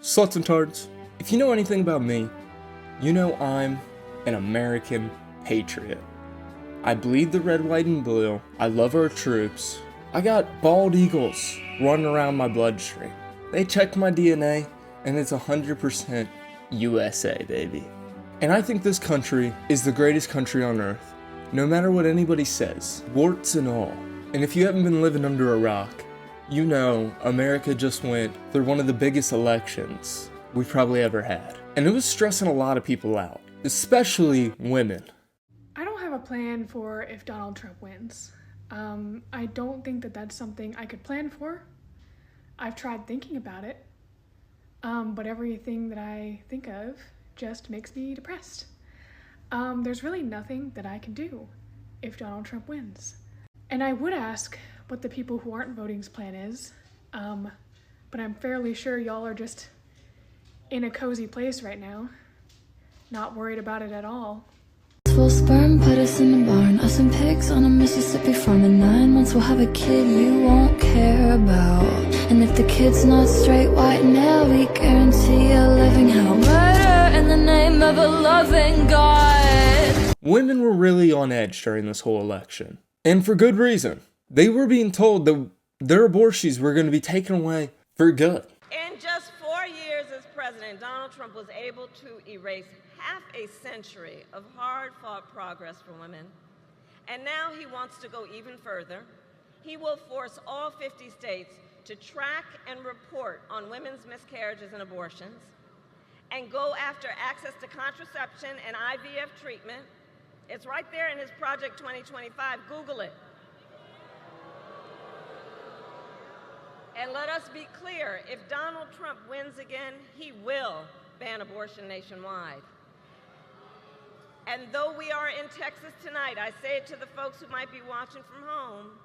Sluts and tards, if you know anything about me, you know I'm an American patriot. I bleed the red, white, and blue. I love our troops. I got bald eagles running around my bloodstream. They checked my DNA, and it's 100% USA, baby. And I think this country is the greatest country on earth, no matter what anybody says, warts and all. And if you haven't been living under a rock, you know America just went through one of the biggest elections we've probably ever had. And it was stressing a lot of people out, especially women. I don't have a plan for if Donald Trump wins. I don't think that that's something I could plan for. I've tried thinking about it, but everything that I think of just makes me depressed. There's really nothing that I can do if Donald Trump wins. And I would ask what the people who aren't voting's plan is, but I'm fairly sure y'all are just in a cozy place right now, not worried about it at all. Full sperm, put us in the barn. Us and pigs on a Mississippi farm. In 9 months we'll have a kid you won't care about. And if the kid's not straight, white, now we guarantee a living hell. Murder in the name of a loving God. Women were really on edge during this whole election. And for good reason. They were being told that their abortions were going to be taken away for good. In just 4 years as president, Donald Trump was able to erase half a century of hard-fought progress for women. And now he wants to go even further. He will force all 50 states to track and report on women's miscarriages and abortions, and go after access to contraception and IVF treatment. It's right there in his Project 2025. Google it. And let us be clear, if Donald Trump wins again, he will ban abortion nationwide. And though we are in Texas tonight, I say it to the folks who might be watching from home,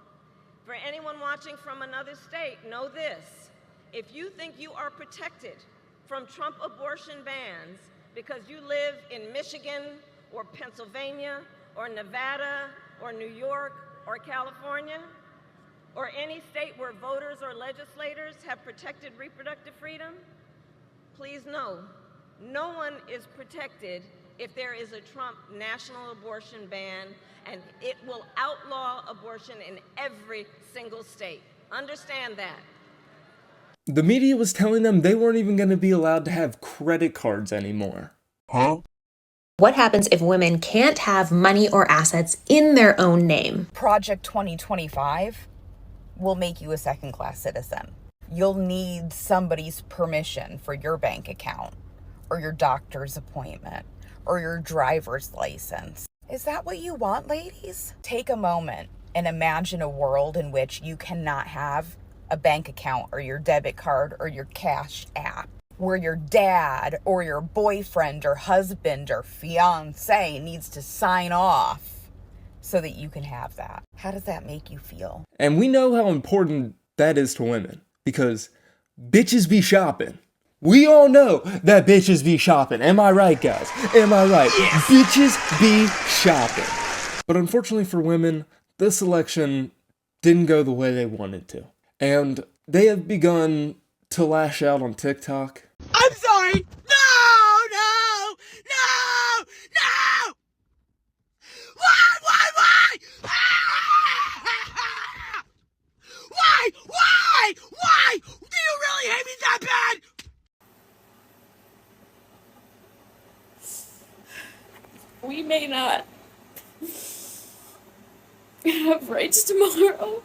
for anyone watching from another state, know this: if you think you are protected from Trump abortion bans because you live in Michigan or Pennsylvania or Nevada or New York or California, or any state where voters or legislators have protected reproductive freedom, please know, no one is protected if there is a Trump national abortion ban, and it will outlaw abortion in every single state. Understand that. The media was telling them they weren't even going to be allowed to have credit cards anymore. Huh? What happens if women can't have money or assets in their own name? Project 2025 will make you a second-class citizen. You'll need somebody's permission for your bank account, or your doctor's appointment, or your driver's license. Is that what you want, ladies? Take a moment and imagine a world in which you cannot have a bank account or your debit card or your cash app, where your dad or your boyfriend or husband or fiance needs to sign off so that you can have that. How does that make you feel? And we know how important that is to women, because bitches be shopping. We all know that bitches be shopping. Am I right, guys? Am I right? Yes. Bitches be shopping. But unfortunately for women, this election didn't go the way they wanted to. And they have begun to lash out on TikTok. I'm sorry! No! No! No! No! Why? Why? Do you really hate me that bad? We may not have rights tomorrow,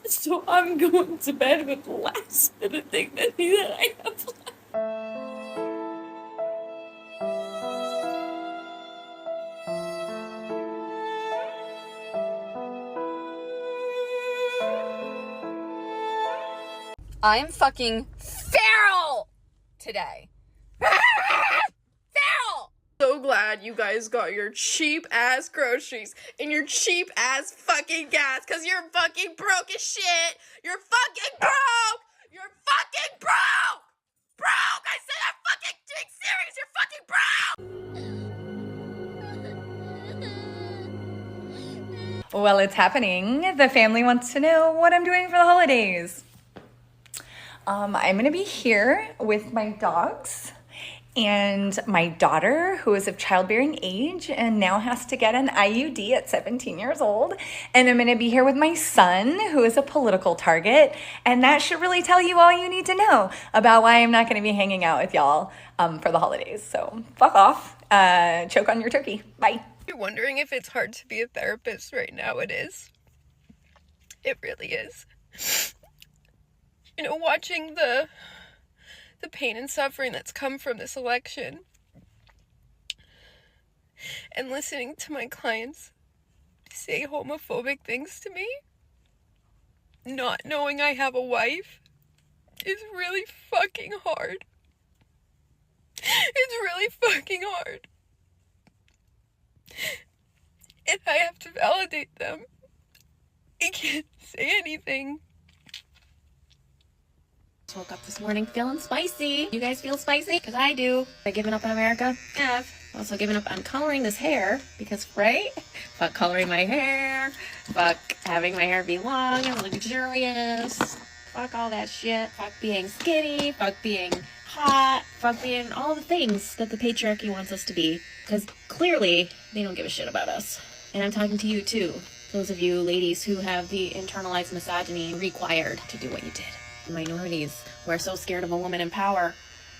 so I'm going to bed with the last bit of dignity that I have left. I'm fucking feral today. Feral! So glad you guys got your cheap ass groceries and your cheap ass fucking gas, cause you're fucking broke as shit. You're fucking broke. You're fucking broke. Broke. I said I'm fucking being serious. You're fucking broke. Well, it's happening. The family wants to know what I'm doing for the holidays. I'm gonna be here with my dogs and my daughter, who is of childbearing age and now has to get an IUD at 17 years old. And I'm gonna be here with my son, who is a political target. And that should really tell you all you need to know about why I'm not gonna be hanging out with y'all for the holidays. So fuck off, choke on your turkey, bye. You're wondering if it's hard to be a therapist right now. It is. It really is. You know, watching the pain and suffering that's come from this election and listening to my clients say homophobic things to me, not knowing I have a wife, is really fucking hard. It's really fucking hard. And I have to validate them. I can't say anything. Woke up this morning feeling spicy. You guys feel spicy? Because I do. I've given up on America. I've also given up on coloring this hair because, right? Fuck coloring my hair. Fuck having my hair be long and luxurious. Fuck all that shit. Fuck being skinny. Fuck being hot. Fuck being all the things that the patriarchy wants us to be. Because clearly, they don't give a shit about us. And I'm talking to you too. Those of you ladies who have the internalized misogyny required to do what you did. Minorities who are so scared of a woman in power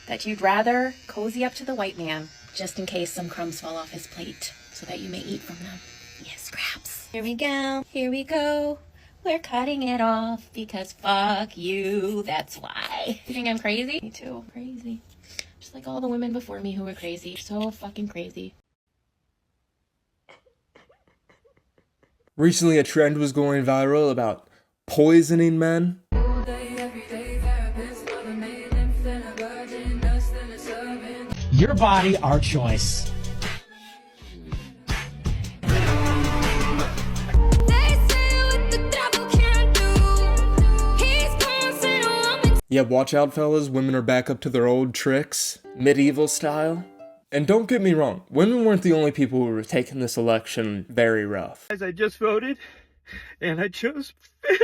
that you'd rather cozy up to the white man just in case some crumbs fall off his plate so that you may eat from them. Yes, scraps. Here we go. Here we go. We're cutting it off because fuck you. That's why. You think I'm crazy? Me too. Crazy. Just like all the women before me who were crazy. So fucking crazy. Recently, a trend was going viral about poisoning men. Your body, our choice. Yeah, watch out, fellas. Women are back up to their old tricks, medieval style. And don't get me wrong, women weren't the only people who were taking this election very rough. As I just voted, and I chose family.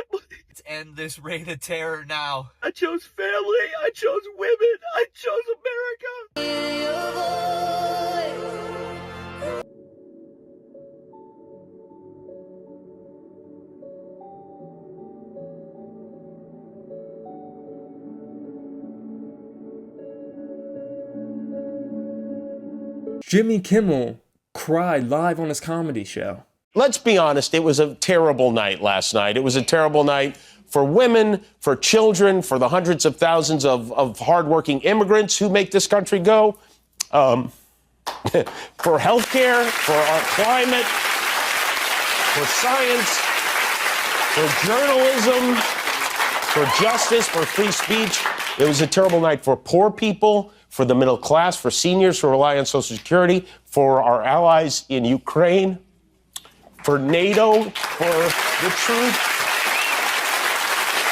Let's end this reign of terror now. I chose family, I chose women, I chose America. Jimmy Kimmel cried live on his comedy show. Let's be honest, it was a terrible night last night. It was a terrible night for women, for children, for the hundreds of thousands of hardworking immigrants who make this country go, for healthcare, for our climate, for science, for journalism, for justice, for free speech. It was a terrible night for poor people, for the middle class, for seniors who rely on Social Security, for our allies in Ukraine, for NATO, for the truth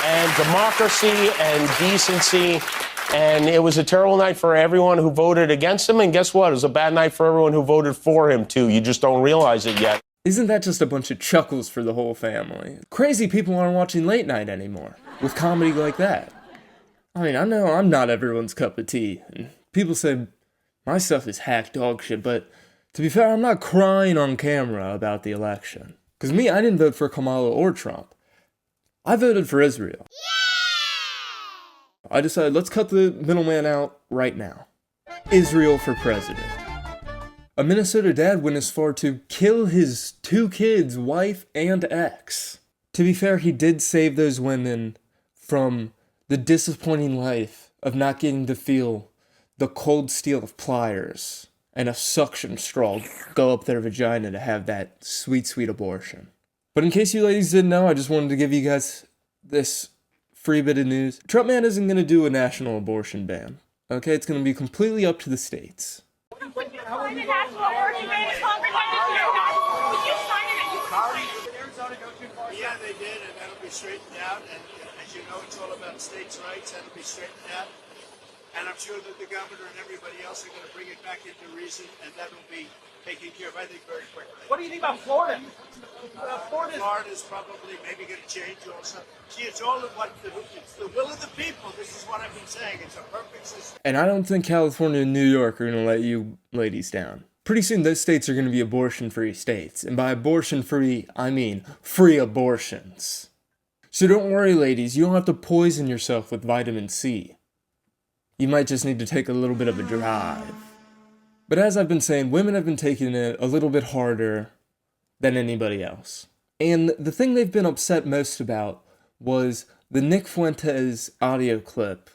and democracy and decency. And it was a terrible night for everyone who voted against him. And guess what? It was a bad night for everyone who voted for him, too. You just don't realize it yet. Isn't that just a bunch of chuckles for the whole family? Crazy people aren't watching late night anymore with comedy like that. I mean, I know I'm not everyone's cup of tea, and people say my stuff is hack dog shit, but to be fair, I'm not crying on camera about the election. Because me, I didn't vote for Kamala or Trump. I voted for Israel. I decided, let's cut the middleman out right now. Israel for president. A Minnesota dad went as far to kill his 2 kids, wife, and ex. To be fair, he did save those women from the disappointing life of not getting to feel the cold steel of pliers and a suction straw go up their vagina to have that sweet, sweet abortion. But in case you ladies didn't know, I just wanted to give you guys this free bit of news. Trump man isn't going to do a national abortion ban. Okay, it's going to be completely up to the states. Yeah, they did, and that'll be straightened out. And as you know, it's all about states' rights. That'll be straightened out. And I'm sure that the governor and everybody else are going to bring it back into reason, and that'll be taken care of, I think, very quickly. What do you think about Florida? Florida is probably maybe going to change also. See, it's all of it's the will of the people. This is what I've been saying. It's a perfect system. And I don't think California and New York are going to let you ladies down. Pretty soon those states are going to be abortion-free states. And by abortion-free, I mean free abortions. So don't worry, ladies. You don't have to poison yourself with vitamin C. You might just need to take a little bit of a drive. But as I've been saying, women have been taking it a little bit harder than anybody else. And the thing they've been upset most about was the Nick Fuentes audio clip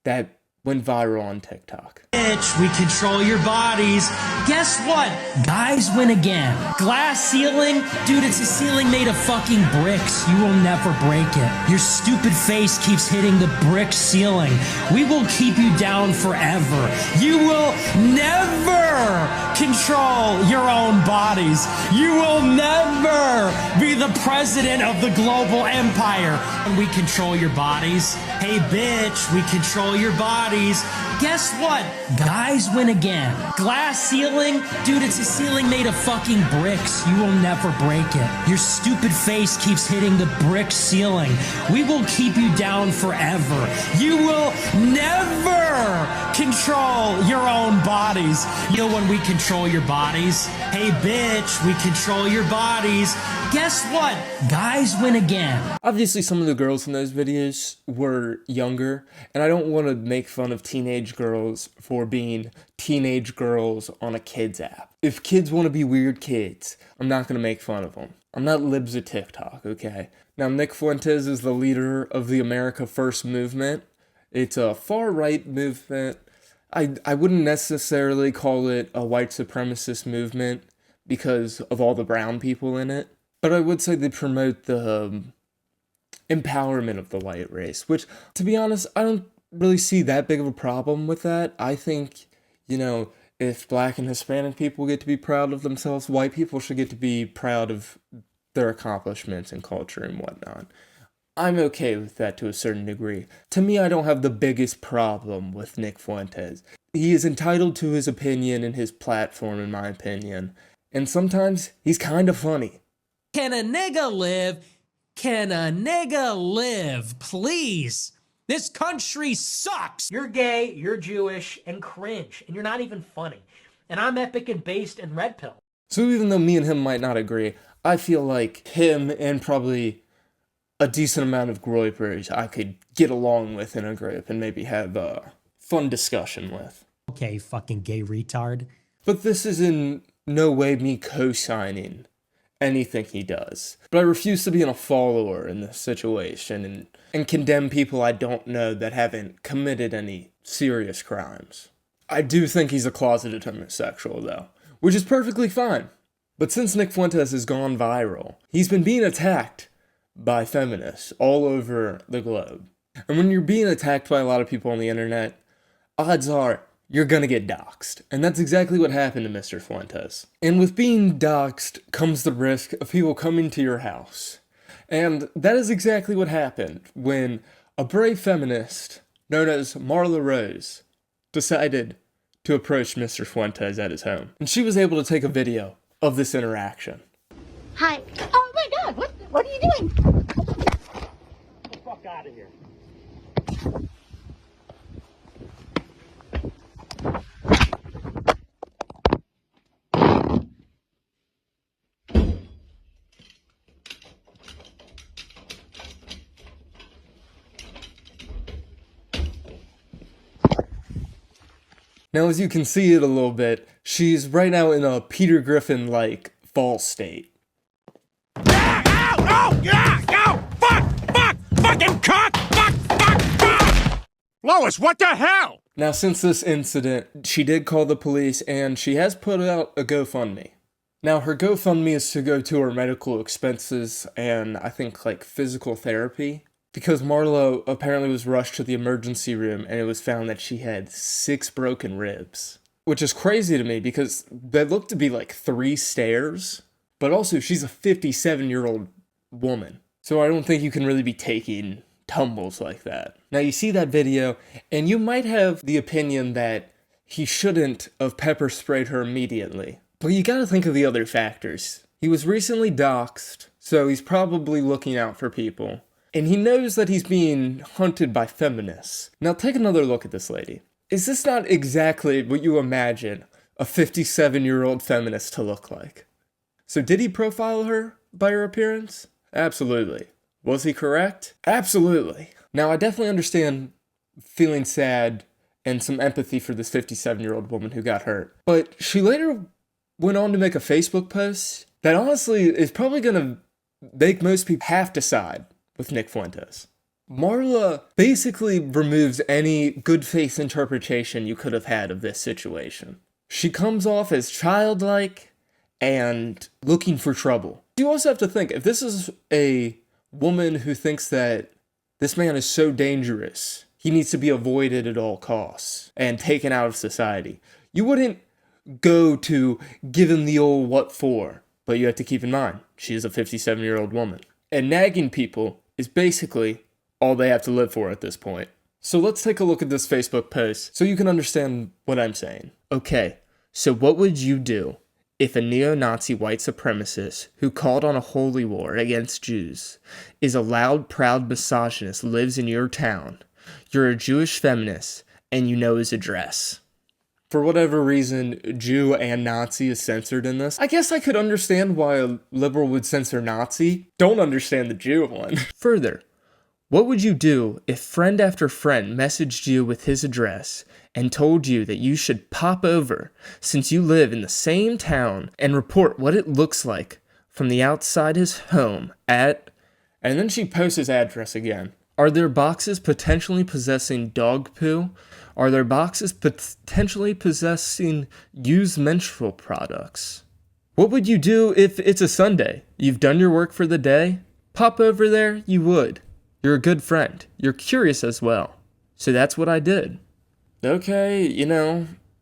that went viral on TikTok. Bitch, we control your bodies. Guess what? Guys win again. Glass ceiling? Dude, it's a ceiling made of fucking bricks. You will never break it. Your stupid face keeps hitting the brick ceiling. We will keep you down forever. You will never control your own bodies. You will never be the president of the global empire. And we control your bodies. Hey, bitch, we control your bodies. Guess what? Guys win again. Glass ceiling? Dude, it's a ceiling made of fucking bricks. You will never break it. Your stupid face keeps hitting the brick ceiling. We will keep you down forever. You will never control your own bodies. You know when we control your bodies? Hey, bitch, we control your bodies. Guess what? Guys win again. Obviously, some of the girls in those videos were younger, and I don't want to make fun of teenage girls for being teenage girls on a kids app. If kids want to be weird kids, I'm not going to make fun of them. I'm not libs of TikTok, okay? Now, Nick Fuentes is the leader of the America First movement. It's a far-right movement. I wouldn't necessarily call it a white supremacist movement because of all the brown people in it. But I would say they promote the empowerment of the white race, which, to be honest, I don't really see that big of a problem with that. I think, you know, if black and Hispanic people get to be proud of themselves, white people should get to be proud of their accomplishments and culture and whatnot. I'm okay with that to a certain degree. To me, I don't have the biggest problem with Nick Fuentes. He is entitled to his opinion and his platform, in my opinion. And sometimes he's kind of funny. Can a nigga live? Can a nigga live? Please. This country sucks. You're gay, you're Jewish, and cringe, and you're not even funny. And I'm epic and based and red pill. So even though me and him might not agree, I feel like him and probably a decent amount of groypers I could get along with in a group and maybe have a fun discussion with. Okay, fucking gay retard. But this is in no way me co-signing anything he does. But I refuse to be a follower in this situation and condemn people I don't know that haven't committed any serious crimes. I do think he's a closeted homosexual, though, which is perfectly fine. But since Nick Fuentes has gone viral, he's been being attacked by feminists all over the globe. And when you're being attacked by a lot of people on the internet, odds are you're gonna get doxxed. And that's exactly what happened to Mr. Fuentes. And with being doxxed comes the risk of people coming to your house. And that is exactly what happened when a brave feminist known as Marla Rose decided to approach Mr. Fuentes at his home. And she was able to take a video of this interaction. Hi. Oh my God, what are you doing? Get the fuck out of here. Now, as you can see it a little bit, she's right now in a Peter Griffin-like fall state. Oh, yeah, go! Fuck! Fucking cock! Fuck! Lois, what the hell? Now, since this incident, she did call the police and she has put out a GoFundMe. Now, her GoFundMe is to go to her medical expenses and I think like physical therapy. Because Marlo apparently was rushed to the emergency room and it was found that she had 6 broken ribs. Which is crazy to me because they look to be like 3 stairs. But also, she's a 57-year-old woman. So I don't think you can really be taking tumbles like that. Now you see that video and you might have the opinion that he shouldn't have pepper sprayed her immediately. Well, you gotta think of the other factors. He was recently doxxed, so he's probably looking out for people. And he knows that he's being hunted by feminists. Now take another look at this lady. Is this not exactly what you imagine a 57-year-old feminist to look like? So did he profile her by her appearance? Absolutely. Was he correct? Absolutely. Now I definitely understand feeling sad and some empathy for this 57-year-old woman who got hurt. But she later went on to make a Facebook post that honestly is probably gonna make most people have to side with Nick Fuentes. Marla basically removes any good faith interpretation you could have had of this situation. She comes off as childlike and looking for trouble. You also have to think, if this is a woman who thinks that this man is so dangerous, he needs to be avoided at all costs and taken out of society, you wouldn't go to give him the old what for. But you have to keep in mind, she is a 57-year-old woman. And nagging people is basically all they have to live for at this point. So let's take a look at this Facebook post so you can understand what I'm saying. Okay, so what would you do if a neo-Nazi white supremacist who called on a holy war against Jews is a loud, proud misogynist, lives in your town, you're a Jewish feminist, and you know his address? For whatever reason, Jew and Nazi is censored in this. I guess I could understand why a liberal would censor Nazi. Don't understand the Jew one. Further, what would you do if friend after friend messaged you with his address and told you that you should pop over since you live in the same town and report what it looks like from the outside his home at... And then she posts his address again. Are there boxes potentially possessing dog poo? Are there boxes potentially possessing used menstrual products? What would you do if it's a Sunday? You've done your work for the day? Pop over there, you would. You're a good friend. You're curious as well. So that's what I did. Okay,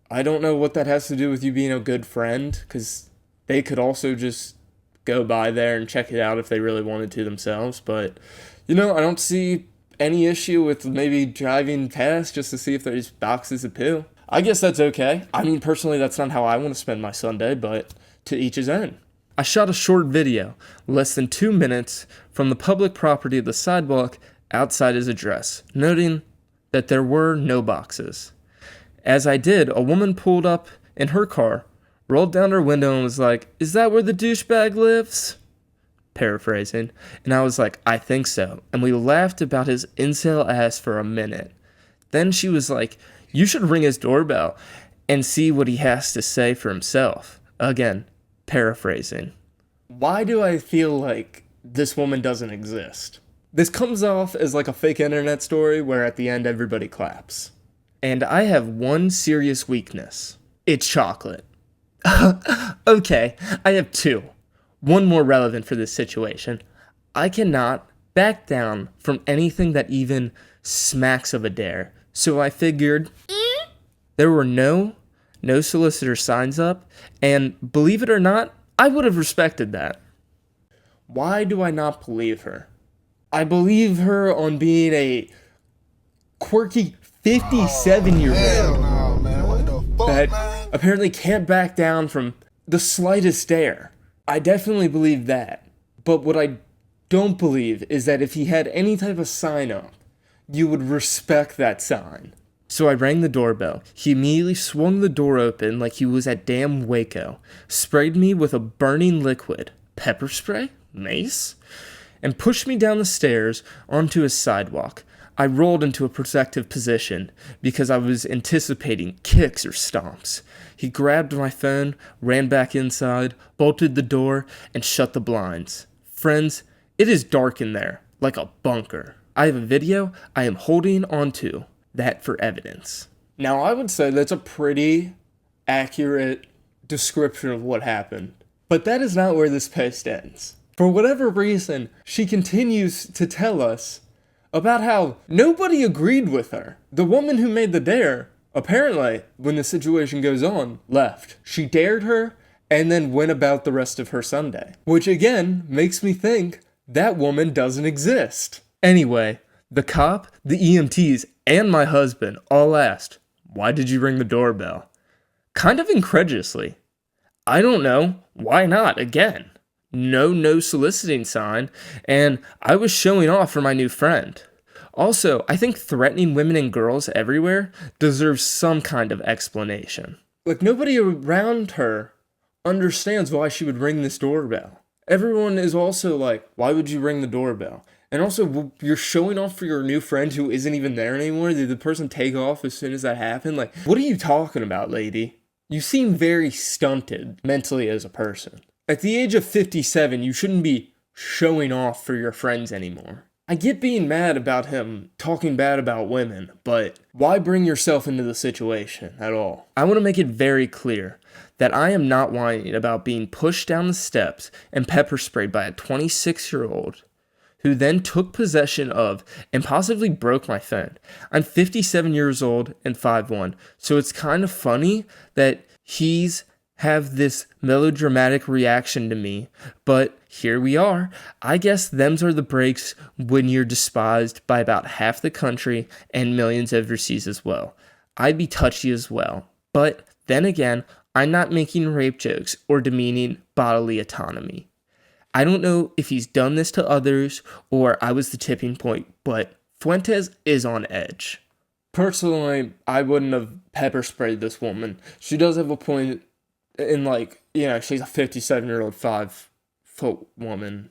I don't know what that has to do with you being a good friend, because they could also just go by there and check it out if they really wanted to themselves, but, I don't see any issue with maybe driving past just to see if there's boxes of poo. I guess that's okay. I mean, personally, that's not how I want to spend my Sunday, but to each his own. I shot a short video, less than 2 minutes, from the public property of the sidewalk outside his address, noting that there were no boxes. As I did, a woman pulled up in her car, rolled down her window and was like, "Is that where the douchebag lives?" Paraphrasing. And I was like, "I think so." And we laughed about his incel ass for a minute. Then she was like, "You should ring his doorbell and see what he has to say for himself." Again, paraphrasing. Why do I feel like this woman doesn't exist? This comes off as like a fake internet story where at the end everybody claps. And I have one serious weakness. It's chocolate. Okay, I have two. One more relevant for this situation. I cannot back down from anything that even smacks of a dare. So I figured there were no solicitor signs up, and believe it or not, I would have respected that. Why do I not believe her? I believe her on being a quirky 57-year-old that apparently can't back down from the slightest dare. I definitely believe that. But what I don't believe is that if he had any type of sign up, you would respect that sign. So I rang the doorbell. He immediately swung the door open like he was at damn Waco, sprayed me with a burning liquid, pepper spray, mace, and pushed me down the stairs onto his sidewalk. I rolled into a protective position because I was anticipating kicks or stomps. He grabbed my phone, ran back inside, bolted the door, and shut the blinds. Friends, it is dark in there, like a bunker. I have a video I am holding onto that for evidence. Now, I would say that's a pretty accurate description of what happened. But that is not where this post ends. For whatever reason, she continues to tell us about how nobody agreed with her. The woman who made the dare, apparently, when the situation goes on, left. She dared her and then went about the rest of her Sunday. Which again, makes me think that woman doesn't exist. Anyway, the cop, the EMTs, and my husband all asked, "Why did you ring the doorbell?" Kind of incredulously. I don't know. Why not? Again, no soliciting sign, and I was showing off for my new friend. Also, I think threatening women and girls everywhere deserves some kind of explanation. Like, nobody around her understands why she would ring this doorbell. Everyone is also like, why would you ring the doorbell? And also, you're showing off for your new friend who isn't even there anymore? Did the person take off as soon as that happened? Like, what are you talking about, lady? You seem very stunted mentally as a person. At the age of 57, you shouldn't be showing off for your friends anymore. I get being mad about him talking bad about women, but why bring yourself into the situation at all? I want to make it very clear that I am not whining about being pushed down the steps and pepper sprayed by a 26-year-old who then took possession of and possibly broke my phone. I'm 57 years old and 5'1", so it's kind of funny that he's have this melodramatic reaction to me, but here we are. I guess them's are the breaks when you're despised by about half the country and millions overseas as well. I'd be touchy as well, but then again, I'm not making rape jokes or demeaning bodily autonomy. I don't know if he's done this to others or I was the tipping point, but Fuentes is on edge. Personally, I wouldn't have pepper sprayed this woman. She does have a point in, like, you know, she's a 57-year-old 5-foot woman,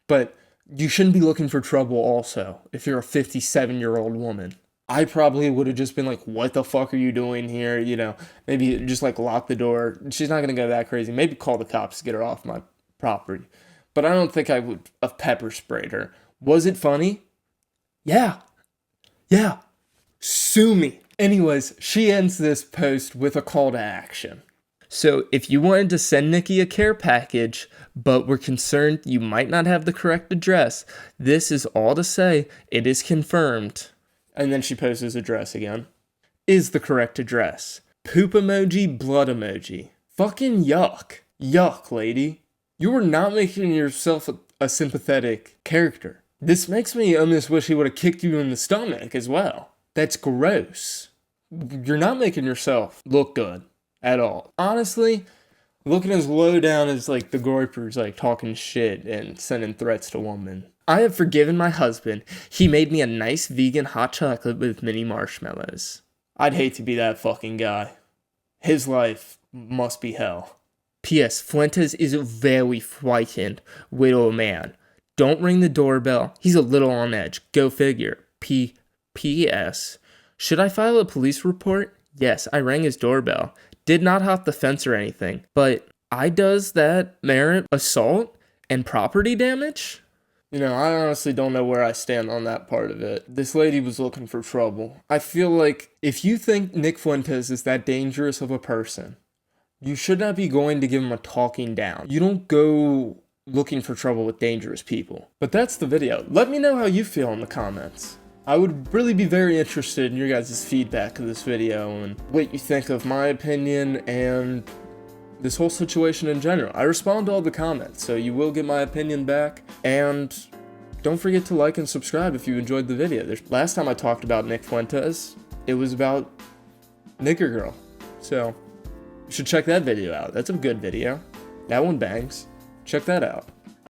but you shouldn't be looking for trouble also if you're a 57-year-old woman. I probably would have just been like, what the fuck are you doing here? You know, maybe just like lock the door. She's not going to go that crazy. Maybe call the cops to get her off my property. But I don't think I would have pepper sprayed her. Was it funny? Yeah. Sue me. Anyways, she ends this post with a call to action. So if you wanted to send Nikki a care package, but were concerned you might not have the correct address, this is all to say it is confirmed. And then she posts his address again. Is the correct address. Poop emoji, blood emoji. Fucking yuck. Yuck, lady. You are not making yourself a sympathetic character. This makes me almost wish he would have kicked you in the stomach as well. That's gross. You're not making yourself look good at all. Honestly, looking as low down as like the Groypers, like talking shit and sending threats to women. I have forgiven my husband. He made me a nice vegan hot chocolate with mini marshmallows. I'd hate to be that fucking guy. His life must be hell. P.S. Fuentes is very frightened widow man. Don't ring the doorbell. He's a little on edge. Go figure. P.S. Should I file a police report? Yes, I rang his doorbell. Did not hop the fence or anything. But does that merit assault and property damage? You know, I honestly don't know where I stand on that part of it. This lady was looking for trouble. I feel like if you think Nick Fuentes is that dangerous of a person, you should not be going to give him a talking down. You don't go looking for trouble with dangerous people. But that's the video. Let me know how you feel in the comments. I would really be very interested in your guys' feedback of this video and what you think of my opinion and this whole situation in general. I respond to all the comments, so you will get my opinion back. And don't forget to like and subscribe if you enjoyed the video. Last time I talked about Nick Fuentes, it was about Nigger Girl. So you should check that video out. That's a good video. That one bangs. Check that out.